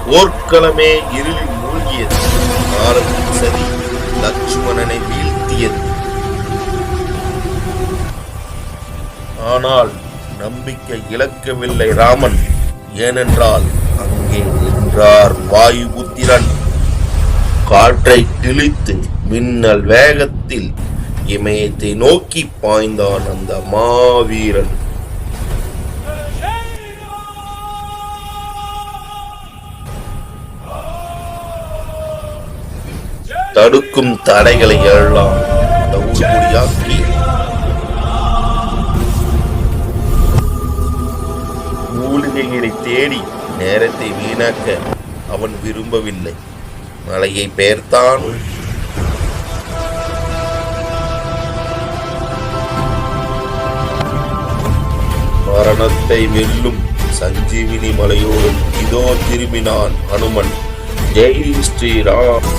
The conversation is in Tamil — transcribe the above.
போர்க்களமே இருளில் மூழ்கியது. காலத்தின் சதி லட்சுமணனை வீழ்த்தியது. ஆனால் நம்பிக்கை இழக்கவில்லை ராமன். ஏனென்றால் அங்கே நின்றார் வாயுபுத்திரன். காற்றை கிழித்து மின்னல் வேகத்தில் இமயத்தை நோக்கி பாய்ந்தான் அந்த மாவீரன். தடுக்கும் தடைகளை எல்லாம் தவிடுபொடியாக்கி மூலிகைகளை தேடி நேரத்தை வீணாக்க அவன் விரும்பவில்லை. மலையை பெயர்த்தான். மரணத்தை வெல்லும் சஞ்சீவினி மலையோடு இதோ திரும்பினான் அனுமன். ஜெய் ஸ்ரீராம்.